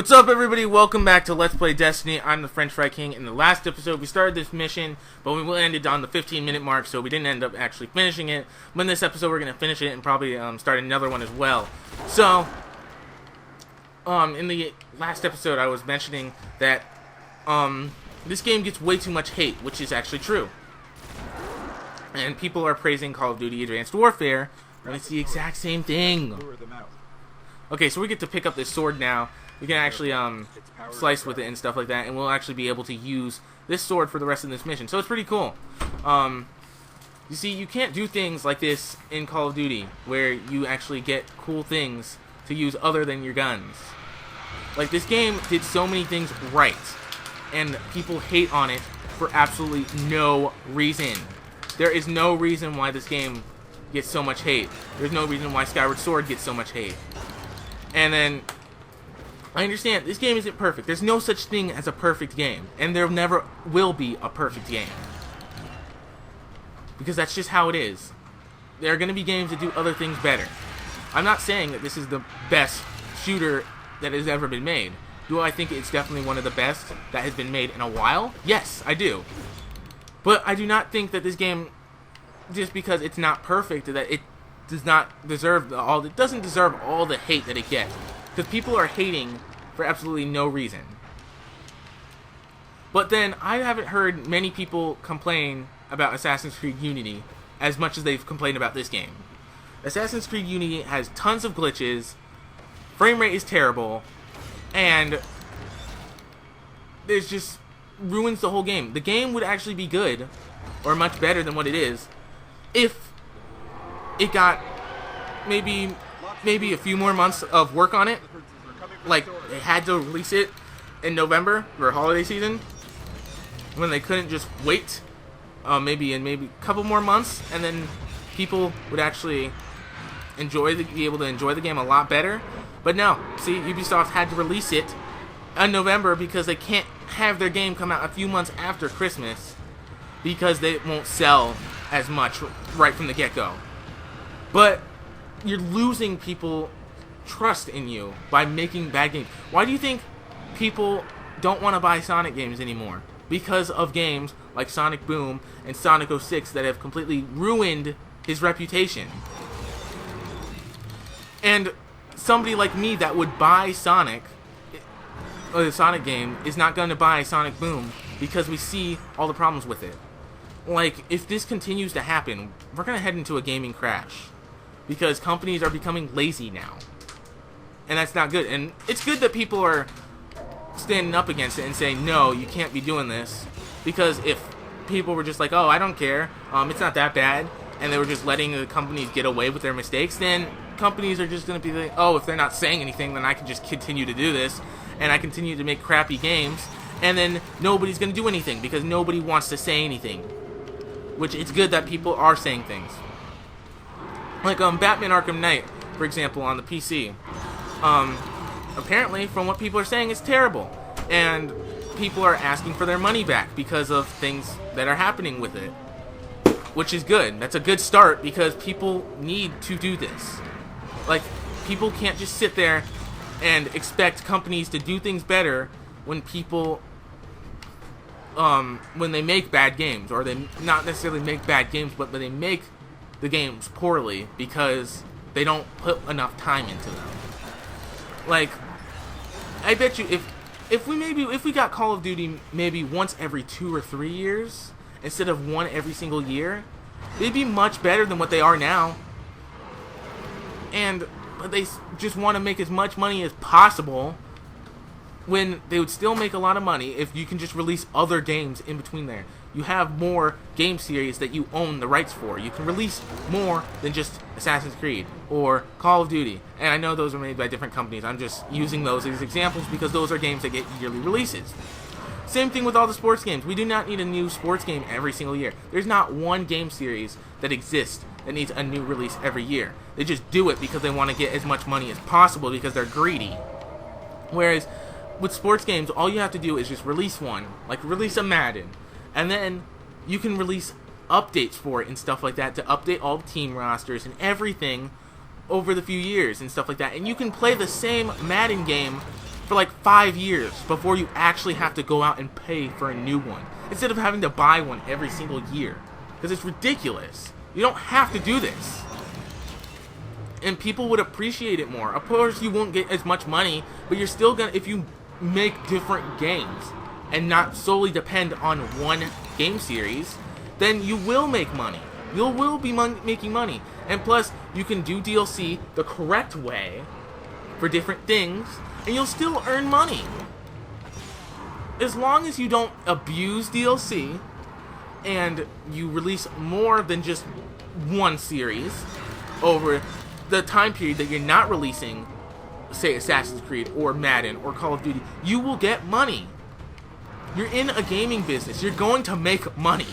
What's up, everybody? Welcome back to Let's Play Destiny. I'm the French Fry King. In the last episode, we started this mission, but we ended on the 15-minute mark, so we didn't end up actually finishing it. But in this episode, we're going to finish it and probably start another one as well. So, in the last episode, I was mentioning that this game gets way too much hate, which is actually true. And people are praising Call of Duty Advanced Warfare, and it's the exact same thing. Okay, so we get to pick up this sword now. We can actually slice with it and stuff like that, and we'll actually be able to use this sword for the rest of this mission. So it's pretty cool. You see, you can't do things like this in Call of Duty, where you actually get cool things to use other than your guns. Like, this game did so many things right, and people hate on it for absolutely no reason. There is no reason why this game gets so much hate. There's no reason why Skyward Sword gets so much hate. And then, I understand, this game isn't perfect. There's no such thing as a perfect game. And there never will be a perfect game. Because that's just how it is. There are going to be games that do other things better. I'm not saying that this is the best shooter that has ever been made. Do I think it's definitely one of the best that has been made in a while? Yes, I do. But I do not think that this game, just because it's not perfect, that it does not deserve it doesn't deserve all the hate that it gets. Because people are hating for absolutely no reason. But then, I haven't heard many people complain about Assassin's Creed Unity as much as they've complained about this game. Assassin's Creed Unity has tons of glitches, frame rate is terrible, and there's just ruins the whole game. The game would actually be good, or much better than what it is, if it got maybe a few more months of work on it. Like, they had to release it in November for holiday season, when they couldn't just wait maybe a couple more months, and then people would actually be able to enjoy the game a lot better. But no, see, Ubisoft had to release it in November because they can't have their game come out a few months after Christmas, because they won't sell as much right from the get-go. But you're losing people trust in you by making bad games. Why do you think people don't want to buy Sonic games anymore? Because of games like Sonic Boom and Sonic 06 that have completely ruined his reputation. And somebody like me that would buy Sonic, or the Sonic game, is not going to buy Sonic Boom because we see all the problems with it. Like, if this continues to happen, we're going to head into a gaming crash. Because companies are becoming lazy now. And that's not good. And it's good that people are standing up against it and saying, no, you can't be doing this. Because if people were just like, oh, I don't care, it's not that bad, and they were just letting the companies get away with their mistakes, then companies are just going to be like, oh, if they're not saying anything, then I can just continue to do this, and I continue to make crappy games, and then nobody's going to do anything, because nobody wants to say anything. Which, it's good that people are saying things. Like, Batman Arkham Knight, for example, on the PC. Apparently, from what people are saying, it's terrible. And people are asking for their money back because of things that are happening with it. Which is good. That's a good start, because people need to do this. Like, people can't just sit there and expect companies to do things better when people, when they make bad games. Or they not necessarily make bad games, but they make the games poorly because they don't put enough time into them. Like, I bet you if we got Call of Duty maybe once every 2 or 3 years instead of one every single year, they'd be much better than what they are now. But they just want to make as much money as possible, when they would still make a lot of money if you can just release other games in between there. You have more game series that you own the rights for. You can release more than just Assassin's Creed or Call of Duty. And I know those are made by different companies. I'm just using those as examples because those are games that get yearly releases. Same thing with all the sports games. We do not need a new sports game every single year. There's not one game series that exists that needs a new release every year. They just do it because they want to get as much money as possible because they're greedy. Whereas with sports games, all you have to do is just release one. Like, release a Madden. And then you can release updates for it and stuff like that to update all the team rosters and everything over the few years and stuff like that. And you can play the same Madden game for like 5 years before you actually have to go out and pay for a new one, instead of having to buy one every single year, because it's ridiculous. You don't have to do this, and people would appreciate it more. Of course, you won't get as much money, but you're still gonna, if you make different games and not solely depend on one game series, then you will make money. You will be making money. And plus, you can do DLC the correct way for different things, and you'll still earn money. As long as you don't abuse DLC, and you release more than just one series over the time period that you're not releasing, say, Assassin's Creed or Madden or Call of Duty, you will get money. You're in a gaming business. You're going to make money.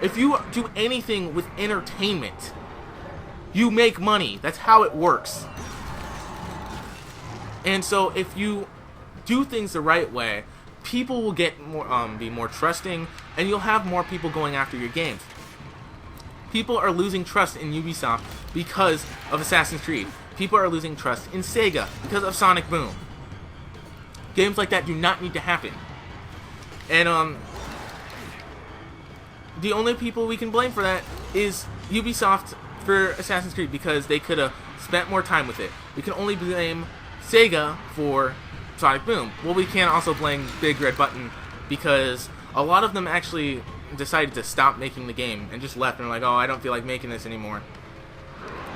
If you do anything with entertainment, you make money. That's how it works. And so if you do things the right way, people will get more, be more trusting, and you'll have more people going after your games. People are losing trust in Ubisoft because of Assassin's Creed. People are losing trust in Sega because of Sonic Boom. Games like that do not need to happen. And the only people we can blame for that is Ubisoft for Assassin's Creed, because they could have spent more time with it. We can only blame Sega for Sonic Boom. Well, we can't also blame Big Red Button, because a lot of them actually decided to stop making the game and just left and were like, oh, I don't feel like making this anymore.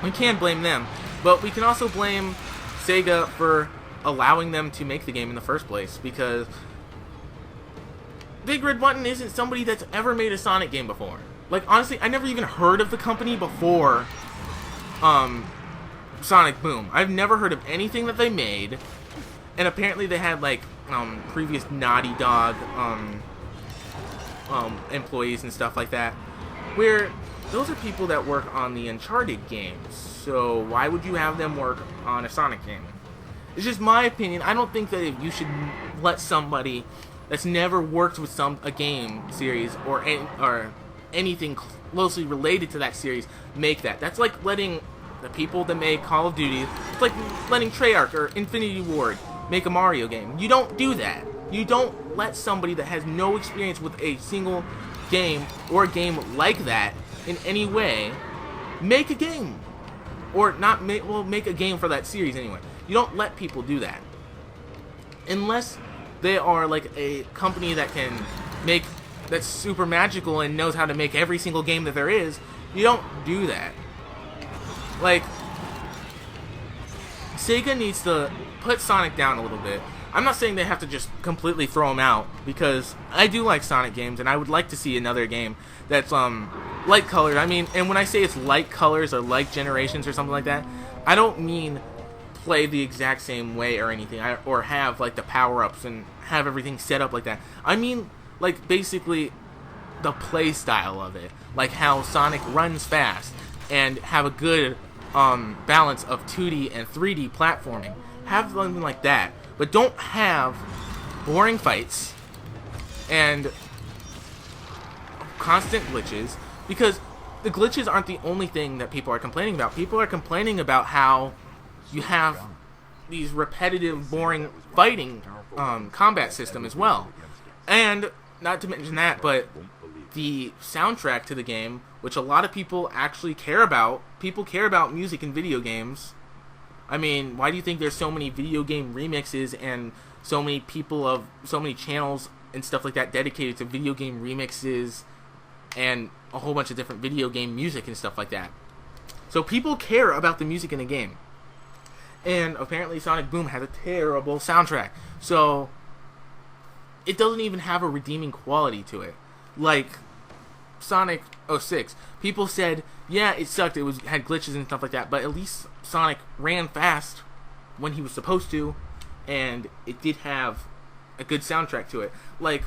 We can blame them, but we can also blame Sega for allowing them to make the game in the first place, because Big Red Button isn't somebody that's ever made a Sonic game before. Like, honestly, I never even heard of the company before Sonic Boom. I've never heard of anything that they made, and apparently they had, like, previous Naughty Dog employees and stuff like that, where those are people that work on the Uncharted games, so why would you have them work on a Sonic game? It's just my opinion. I don't think that you should let somebody that's never worked with a game series or anything closely related to that series make that. That's like letting the people that make Call of Duty, it's like letting Treyarch or Infinity Ward make a Mario game. You don't do that. You don't let somebody that has no experience with a single game or a game like that in any way make a game. Or not make, well, make a game for that series anyway. You don't let people do that. Unless they are like a company that can make, that's super magical and knows how to make every single game that there is. You don't do that. Like, Sega needs to put Sonic down a little bit. I'm not saying they have to just completely throw him out, because I do like Sonic games, and I would like to see another game that's light colored. I mean, and when I say it's light colors or like Generations or something like that, I don't mean play the exact same way or anything, or have like the power-ups and have everything set up like that. I mean, like, basically the play style of it, like how Sonic runs fast and have a good balance of 2D and 3D platforming. Have something like that, but don't have boring fights and constant glitches, because the glitches aren't the only thing that people are complaining about. People are complaining about how you have these repetitive, boring fighting combat system as well. And not to mention that, but the soundtrack to the game, which a lot of people actually care about. People care about music in video games. I mean, why do you think there's so many video game remixes and so many people of so many channels and stuff like that dedicated to video game remixes and a whole bunch of different video game music and stuff like that? So people care about the music in a game. And apparently Sonic Boom has a terrible soundtrack. So it doesn't even have a redeeming quality to it. Like Sonic 06. People said, yeah, it sucked, had glitches and stuff like that, but at least Sonic ran fast when he was supposed to, and it did have a good soundtrack to it. Like,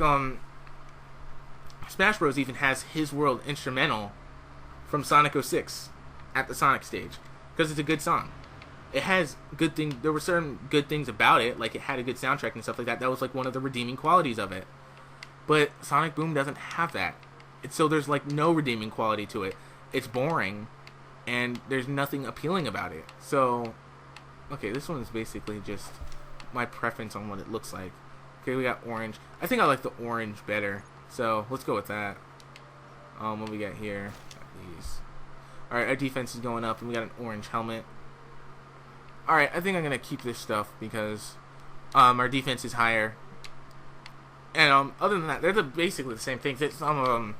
Smash Bros. Even has His World instrumental from Sonic 06 at the Sonic stage, because it's a good song. It has good things. There were certain good things about it, like it had a good soundtrack and stuff like that. That was like one of the redeeming qualities of it. But Sonic Boom doesn't have that. So there's like no redeeming quality to it. It's boring, and there's nothing appealing about it. So, okay, this one is basically just my preference on what it looks like. Okay, we got orange. I think I like the orange better. So let's go with that. What we got here? Got these. All right, our defense is going up, and we got an orange helmet. All right, I think I'm gonna keep this stuff because our defense is higher. And other than that, they're basically the same thing. Some of them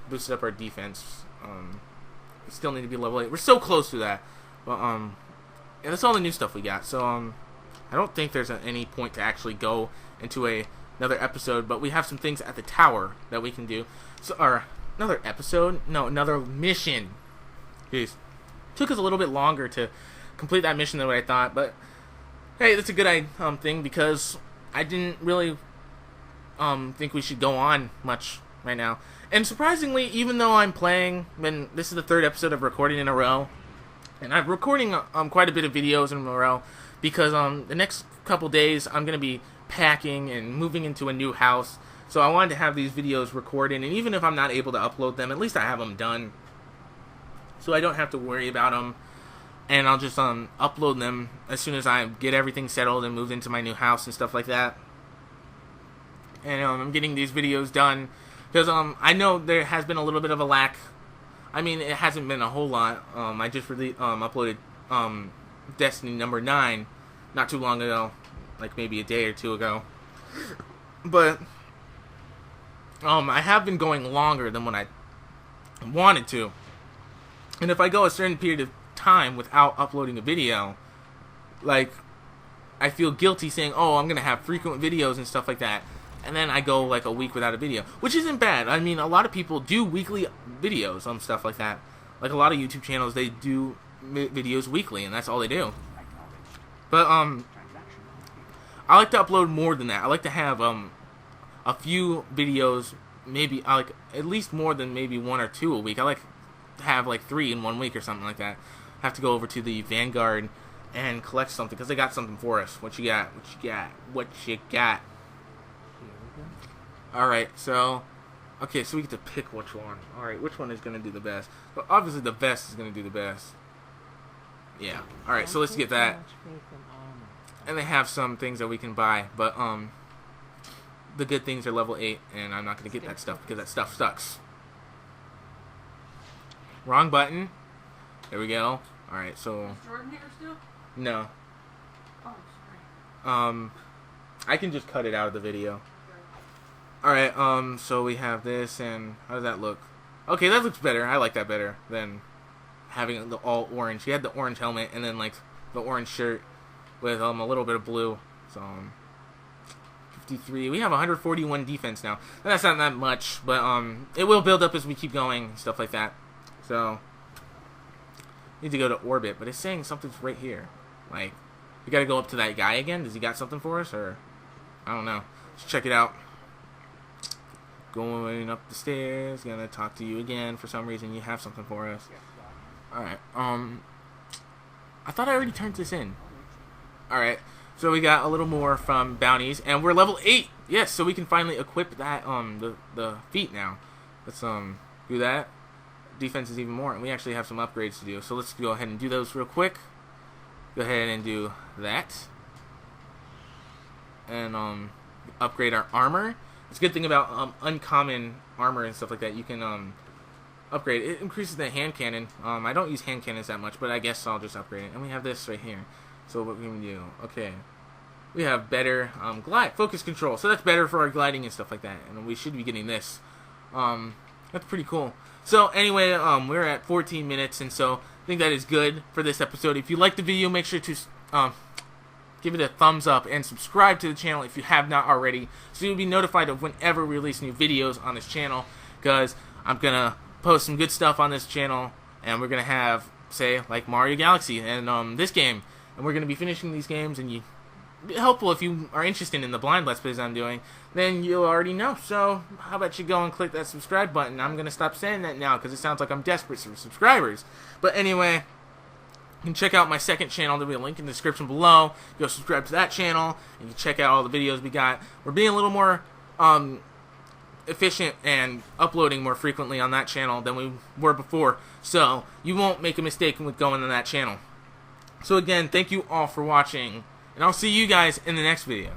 boosted up our defense. We still need to be level 8. We're so close to that. But yeah, that's all the new stuff we got. So I don't think there's any point to actually go into another episode. But we have some things at the tower that we can do. So, or another episode? No, another mission. Jeez. Took us a little bit longer to complete that mission than what I thought. But hey, that's a good thing because I didn't really think we should go on much right now. And surprisingly, even though I'm playing, when this is the 3rd episode of recording in a row, and I'm recording quite a bit of videos in a row, because the next couple days I'm going to be packing and moving into a new house, so I wanted to have these videos recorded, and even if I'm not able to upload them, at least I have them done, so I don't have to worry about them, and I'll just upload them as soon as I get everything settled and moved into my new house and stuff like that. And I'm getting these videos done because I know there has been a little bit of a lack. I mean, it hasn't been a whole lot. I just really uploaded Destiny number 9 not too long ago, like maybe a day or two ago. But I have been going longer than what I wanted to. And if I go a certain period of time without uploading a video, like, I feel guilty saying, oh, I'm going to have frequent videos and stuff like that. And then I go like a week without a video, which isn't bad. I mean, a lot of people do weekly videos on stuff like that. Like a lot of YouTube channels, they do videos weekly, and that's all they do. But I like to upload more than that. I like to have a few videos, maybe like at least more than maybe 1 or 2 a week. I like to have like 3 in 1 week or something like that. I have to go over to the Vanguard and collect something because they got something for us. What you got? What you got? What you got? Alright, so okay, so we get to pick which one. Alright, which one is going to do the best? Well, obviously the vest is going to do the best. Yeah. Alright, so let's get that. And they have some things that we can buy, but the good things are level 8, and I'm not going to get that stuff because that stuff sucks. Wrong button. There we go. Alright, so... Is Jordan here still? No. Oh, sorry. I can just cut it out of the video. Alright, so we have this, and how does that look? Okay, that looks better. I like that better than having the all orange. He had the orange helmet, and then, like, the orange shirt with a little bit of blue. So, 53. We have 141 defense now. That's not that much, but, it will build up as we keep going, and stuff like that. So, need to go to orbit, but it's saying something's right here. Like, we gotta go up to that guy again? Does he got something for us, or? I don't know. Let's check it out. Going up the stairs, gonna talk to you again. For some reason, you have something for us. Alright, I thought I already turned this in. Alright, so we got a little more from bounties, and we're level 8! Yes, so we can finally equip that, the feat now. Let's, do that. Defense is even more, and we actually have some upgrades to do. So let's go ahead and do those real quick. Go ahead and do that. And, upgrade our armor. It's a good thing about uncommon armor and stuff like that. You can upgrade. It increases the hand cannon. I don't use hand cannons that much, but I guess I'll just upgrade it. And we have this right here. So what we can do? Okay, we have better focus control. So that's better for our gliding and stuff like that. And we should be getting this. That's pretty cool. So anyway, we're at 14 minutes, and so I think that is good for this episode. If you like the video, make sure to give it a thumbs up and subscribe to the channel if you have not already, so you'll be notified of whenever we release new videos on this channel, because I'm gonna post some good stuff on this channel, and we're gonna have, say, like Mario Galaxy and this game, and we're gonna be finishing these games, and it'd be helpful if you are interested in the blind Let's Plays I'm doing, then you'll already know. So how about you go and click that subscribe button? I'm gonna stop saying that now because it sounds like I'm desperate for subscribers. But anyway, you can check out my second channel. There'll be a link in the description below. Go subscribe to that channel, and you can check out all the videos we got. We're being a little more efficient and uploading more frequently on that channel than we were before, so you won't make a mistake with going on that channel. So again, thank you all for watching, and I'll see you guys in the next video.